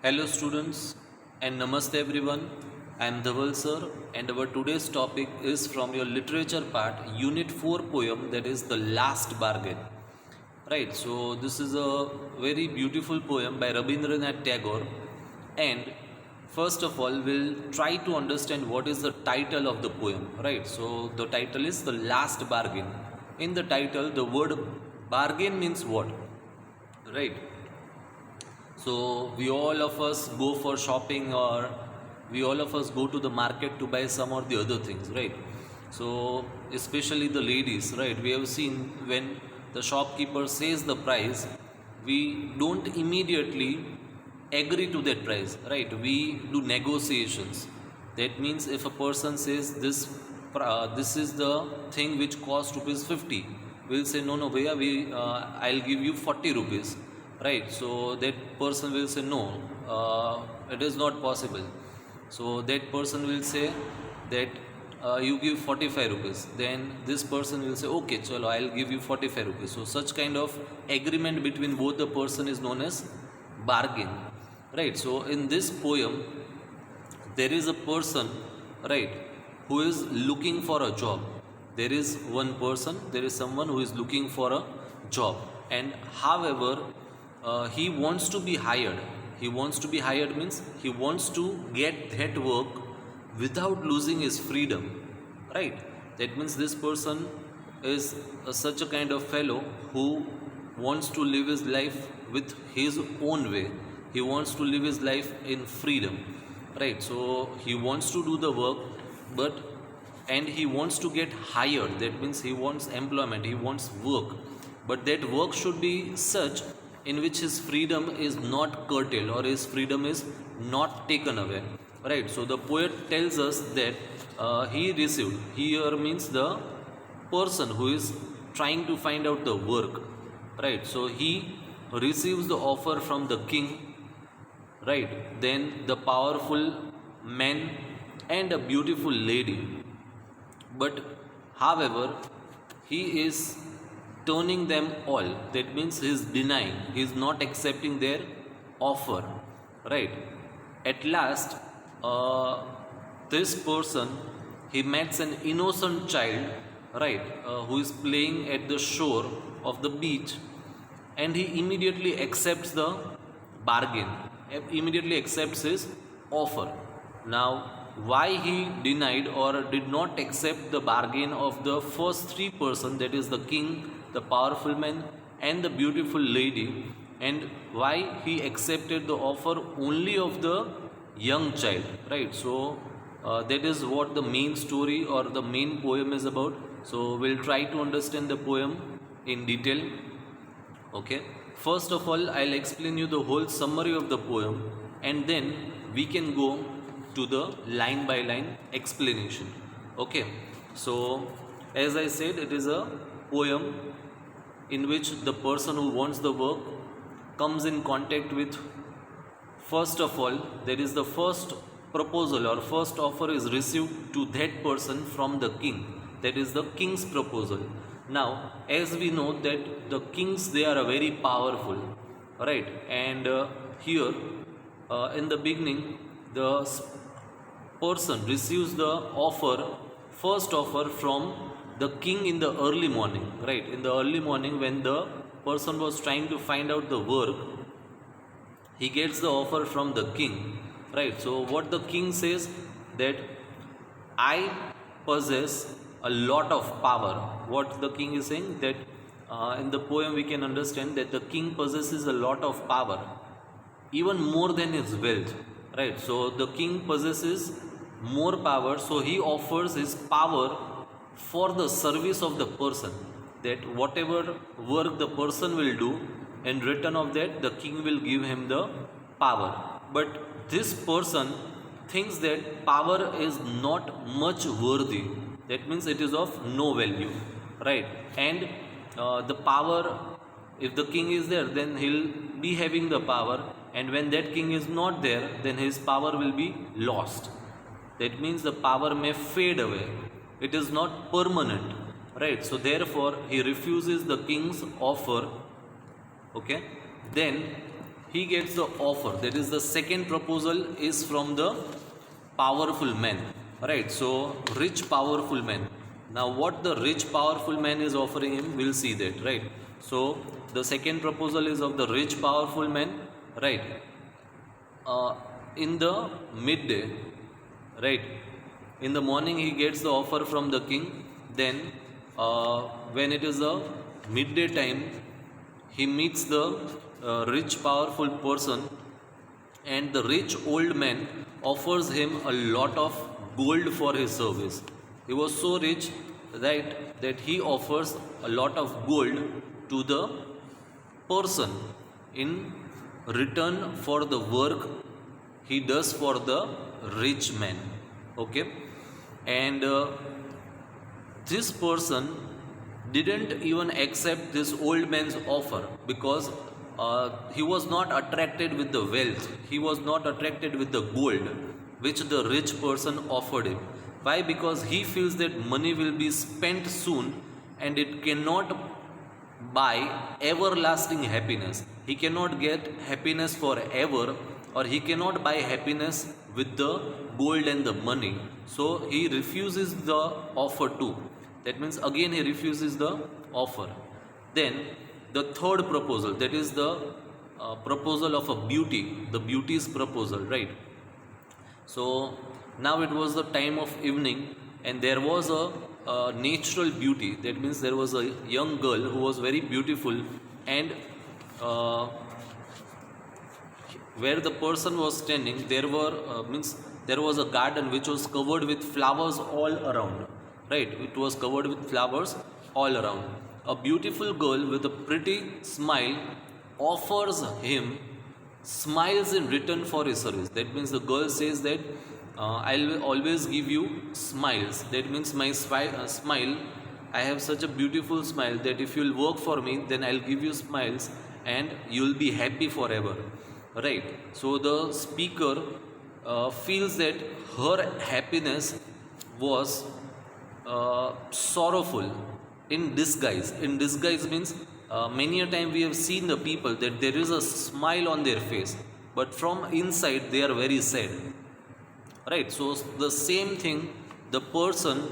Hello students and namaste everyone. I am Dhaval sir and our today's topic is from your literature part unit 4 poem, that is The Last Bargain. Right, so this is a very beautiful poem by Rabindranath Tagore, and first of all we'll try to understand what is the title of the poem. Right, so the title is The Last Bargain. In the title the word bargain means what? Right, so we all of us go for shopping, or we all of us go to the market to buy some or the other things, right? So especially the ladies, right? We have seen when the shopkeeper says the price, we don't immediately agree to that price, right? We do negotiations. That means if a person says this is the thing which cost rupees 50, we'll say no bhaiya, I'll give you 40 rupees, right? So that person will say no, it is not possible. So that person will say that you give 45 rupees, then this person will say okay chalo, I'll give you 45 rupees. So such kind of agreement between both the person is known as bargain, right? So in this poem there is a person, right, who is looking for a job. There is one person, there is someone who is looking for a job, and however he wants to be hired. He wants to be hired means he wants to get that work without losing his freedom, right? That means this person is such a kind of fellow who wants to live his life with his own way. He wants to live his life in freedom, right? So he wants to do the work, but and he wants to get hired. That means he wants employment, he wants work, but that work should be such in which his freedom is not curtailed or his freedom is not taken away, right? So the poet tells us that he received, here means the person who is trying to find out the work, right? So he receives the offer from the king, right? Then the powerful man and a beautiful lady, but however he is turning them all. That means he is denying, he is not accepting their offer, right? At last this person, he meets an innocent child, right, who is playing at the shore of the beach, and he immediately accepts the bargain, immediately accepts his offer. Now why he denied or did not accept the bargain of the first three person, that is the king, the powerful man and the beautiful lady, and why he accepted the offer only of the young child, right? So that is what the main story or the main poem is about. So we'll try to understand the poem in detail. Okay, first of all I'll explain you the whole summary of the poem, and then we can go to the line by line explanation. Okay, so as I said, it is a poem in which the person who wants the work comes in contact with, first of all there is the first proposal or first offer is received to that person from the king. That is the king's proposal. Now as we know that the kings, they are very powerful, right? And here in the beginning the person receives the offer, first offer from the king in the early morning, right? In the early morning when the person was trying to find out the work, he gets the offer from the king, right? So what the king says, that I possess a lot of power. What the king is saying, that in the poem we can understand that the king possesses a lot of power, even more than his wealth, right? So the king possesses more power, so he offers his power for the service of the person, that whatever work the person will do, in return of that the king will give him the power. But this person thinks that power is not much worthy. That means it is of no value, right? And the power, if the king is there, then he'll be having the power, and when that king is not there, then his power will be lost. That means the power may fade away, it is not permanent, right? So therefore he refuses the king's offer. Okay, then he gets the offer. That is, the second proposal is from the powerful man, right? So rich powerful man. Now what the rich powerful man is offering him, we'll see that, right? So the second proposal is of the rich powerful man, right? In the midday, right, in the morning he gets the offer from the king. Then when it is a midday time, he meets the rich powerful person, and the rich old man offers him a lot of gold for his service. He was so rich, right, that he offers a lot of gold to the person in return for the work he does for the rich man. Okay, and this person didn't even accept this old man's offer, because he was not attracted with the wealth, he was not attracted with the gold which the rich person offered him. Why? Because he feels that money will be spent soon, and it cannot buy everlasting happiness. He cannot get happiness forever, or he cannot buy happiness with the gold and the money. So he refuses the offer too. That means again he refuses the offer. Then the third proposal, that is the proposal of a beauty, the beauty's proposal, right? So now it was the time of evening, and there was a natural beauty. That means there was a young girl who was very beautiful, and where the person was standing, there were means there was a garden which was covered with flowers all around, right? It was covered with flowers all around. A beautiful girl with a pretty smile offers him smiles in return for his service. That means the girl says that I'll always give you smiles. That means my smile, I have such a beautiful smile that if you'll work for me, then I'll give you smiles and you'll be happy forever, right? So the speaker feels that her happiness was sorrowful in disguise. In disguise means many a time we have seen the people that there is a smile on their face, but from inside they are very sad, right? So the same thing, the person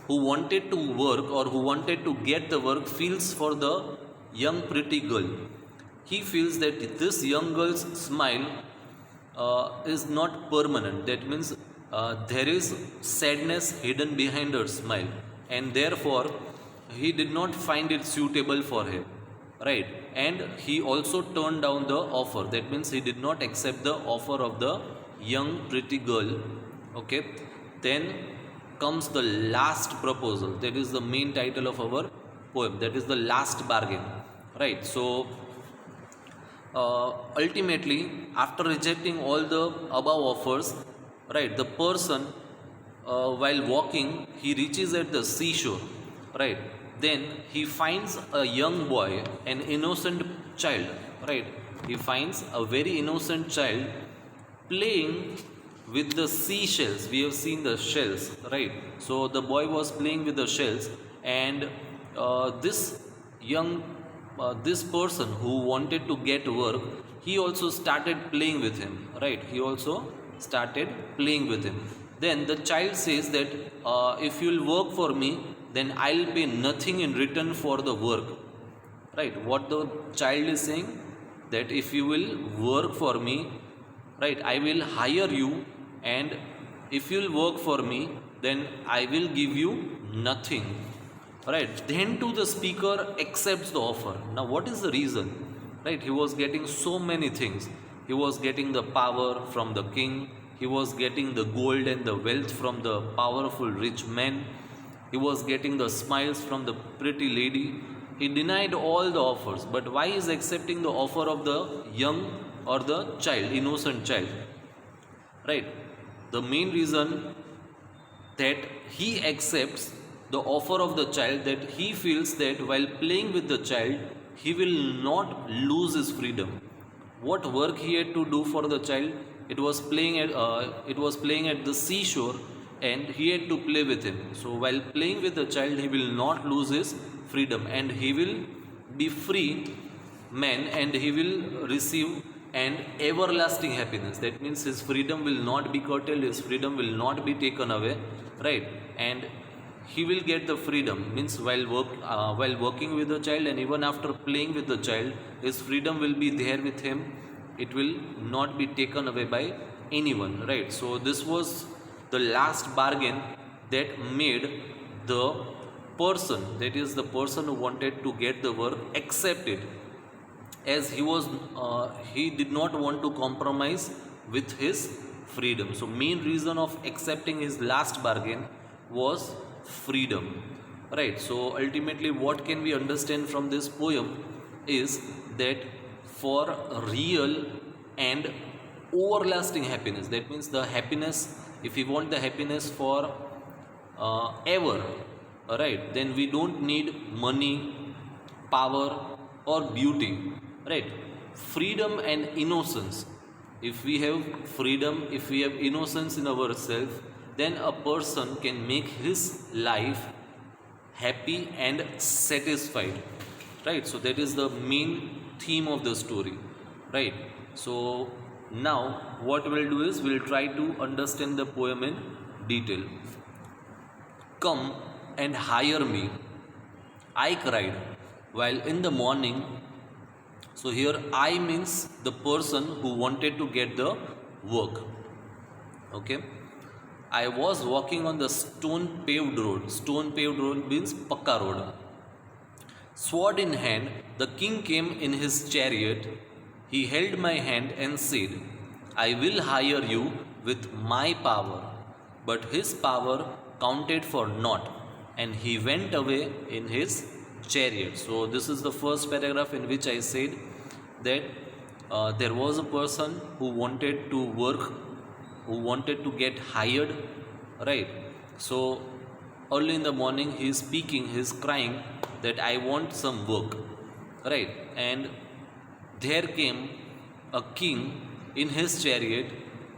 who wanted to work or who wanted to get the work feels for the young pretty girl. He feels that this young girl's smile is not permanent. That means there is sadness hidden behind her smile, and therefore he did not find it suitable for him, right? And he also turned down the offer. That means he did not accept the offer of the young pretty girl. Okay, then comes the last proposal. That is the main title of our poem. That is the last bargain, right? So ultimately, after rejecting all the above offers, right, the person while walking, he reaches at the seashore, right? Then he finds a young boy, an innocent child, right? He finds a very innocent child playing with the seashells. We have seen the shells, right? So the boy was playing with the shells, and this young this person who wanted to get work, he also started playing with him, right? He also started playing with him. Then the child says that if you'll work for me, then I'll pay nothing in return for the work, right? What the child is saying, that if you will work for me, right, I will hire you, and if you'll work for me, then I will give you nothing, right? Then to the speaker accepts the offer. Now what is the reason, right? He was getting so many things. He was getting the power from the king, he was getting the gold and the wealth from the powerful rich man, he was getting the smiles from the pretty lady. He denied all the offers, but why is accepting the offer of the young or the child, innocent child, right? The main reason that he accepts the offer of the child, that he feels that while playing with the child, he will not lose his freedom. What work he had to do for the child? It was playing at the seashore, and he had to play with him. So while playing with the child, he will not lose his freedom, and he will be free man, and he will receive and everlasting happiness. That means his freedom will not be curtailed, his freedom will not be taken away, right? And he will get the freedom, means while working with the child and even after playing with the child, his freedom will be there with him. It will not be taken away by anyone, right? So this was the last bargain that made the person, that is the person who wanted to get the work, accept it, as he did not want to compromise with his freedom. So main reason of accepting his last bargain was freedom, right? So ultimately what can we understand from this poem is that for real and everlasting happiness, that means the happiness, if we want the happiness for ever, right, then we don't need money, power or beauty, right? Freedom and innocence, if we have freedom, if we have innocence in ourselves, then a person can make his life happy and satisfied, right? So that is the main theme of the story, right? So now what we'll do is we'll try to understand the poem in detail. Come and hire me, I cried, while in the morning. So here I means the person who wanted to get the work. Okay. I was walking on the stone paved road. Stone paved road means pakka road. Sword in hand, the king came in his chariot. He held my hand and said, I will hire you with my power. But his power counted for naught, and he went away in his chariot. So this is the first paragraph in which I said that there was a person who wanted to work, who wanted to get hired, right? So early in the morning he is speaking, he is crying that I want some work, right? And there came a king in his chariot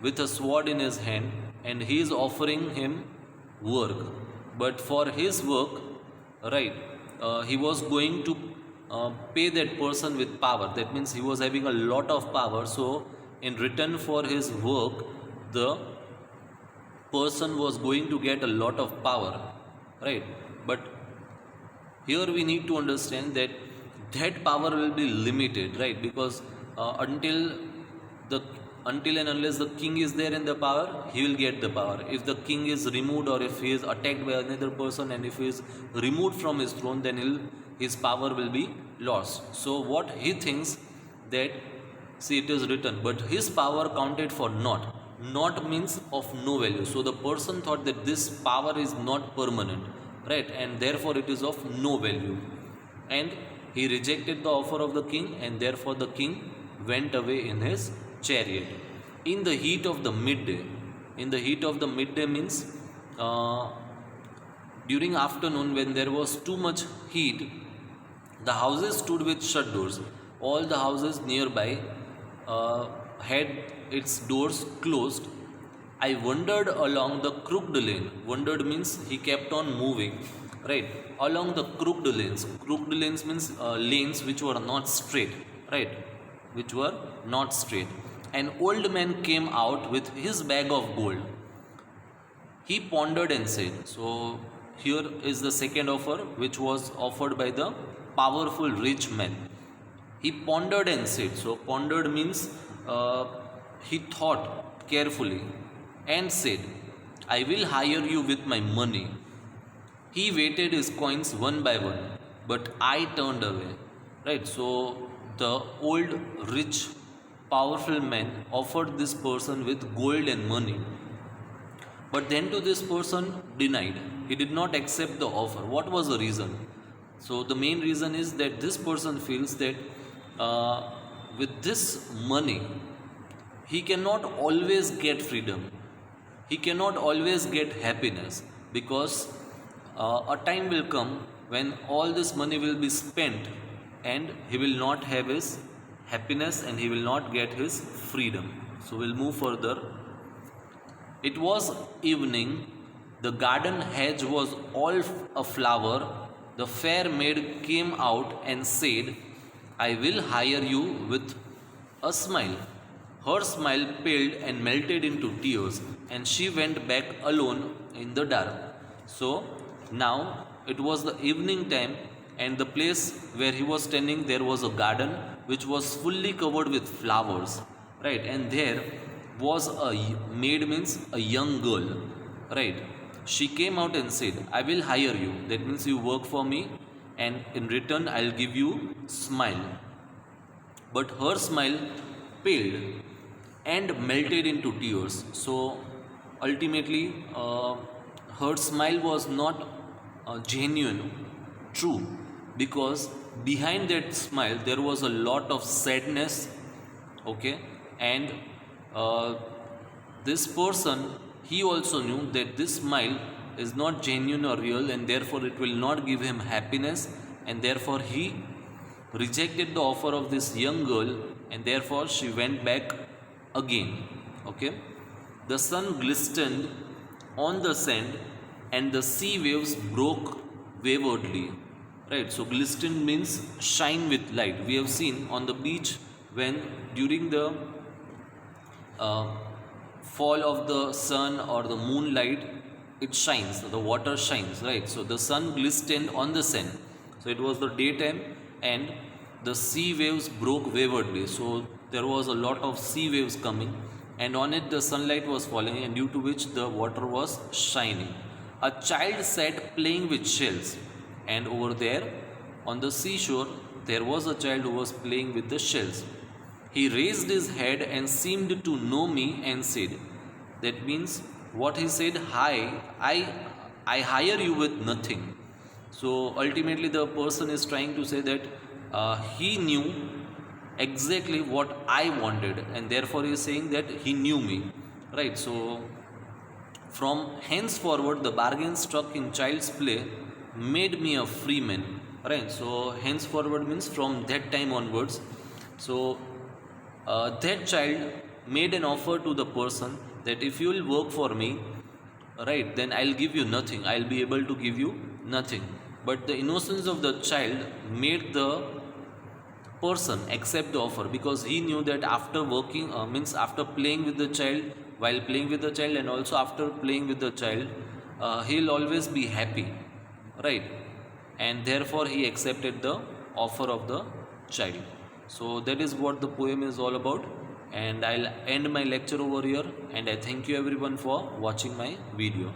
with a sword in his hand, and he is offering him work. But for his work, right, he was going to pay that person with power. That means he was having a lot of power. So in return for his work, the person was going to get a lot of power, right? But here we need to understand that that power will be limited, right? Because until and unless the king is there in the power, he will get the power. If the king is removed, or if he is attacked by another person, and if he is removed from his throne, then his power will be lost. So what he thinks that, see, it is written, but his power counted for naught. Naught means of no value. So the person thought that this power is not permanent, right? And therefore it is of no value. And he rejected the offer of the king, and therefore the king went away in his chariot. In the heat of the midday, in the heat of the midday means during afternoon, when there was too much heat, the houses stood with shut doors. All the houses nearby had its doors closed. I wandered along the crooked lane. Wandered means he kept on moving, right? Along the crooked lanes. Crooked lanes means lanes which were not straight, right? Which were not straight. An old man came out with his bag of gold. He pondered and said, so here is the second offer which was offered by the powerful rich man. He pondered and said, so pondered means he thought carefully and said, I will hire you with my money. He weighted his coins one by one, but I turned away, right? So the old rich powerful man offered this person with gold and money, but then to this person denied. He did not accept the offer. What was the reason? So the main reason is that this person feels that with this money he cannot always get freedom, he cannot always get happiness, because a time will come when all this money will be spent and he will not have his happiness and he will not get his freedom. So we'll move further. It was evening, the garden hedge was all aflower. The fair maid came out and said, I will hire you with a smile. Her smile paled and melted into tears, and she went back alone in the dark. So now it was the evening time, and the place where he was standing, there was a garden which was fully covered with flowers, right? And there was a maid, means a young girl, right? She came out and said, I will hire you. That means you work for me, and in return I'll give you smile. But her smile paled and melted into tears. So ultimately, her smile was not genuine, true, because behind that smile there was a lot of sadness, okay? And uh, this person, he also knew that this smile is not genuine or real, and therefore it will not give him happiness, and therefore he rejected the offer of this young girl, and therefore she went back again. Okay, the sun glistened on the sand, and the sea waves broke waywardly, right? So glistened means shine with light. We have seen on the beach when during the uh, fall of the sun or the moonlight, it shines, the water shines, right? So the sun glistened on the sand, so it was the daytime, and the sea waves broke waywardly. So there was a lot of sea waves coming, and on it the sunlight was falling, and due to which the water was shining. A child sat playing with shells, and over there on the seashore there was a child who was playing with the shells. He raised his head and seemed to know me and said, that means what he said, hi, I hire you with nothing. So ultimately the person is trying to say that he knew exactly what I wanted, and therefore he is saying that he knew me, right? So from henceforward the bargain struck in child's play made me a free man, right? So henceforward means from that time onwards. So that child made an offer to the person that if you will work for me, right, then I'll give you nothing, I'll be able to give you nothing. But the innocence of the child made the person accept the offer, because he knew that after working, means after playing with the child, while playing with the child and also after playing with the child, he'll always be happy, right? And therefore he accepted the offer of the child. So that is what the poem is all about, and I'll end my lecture over here, and I thank you everyone for watching my video.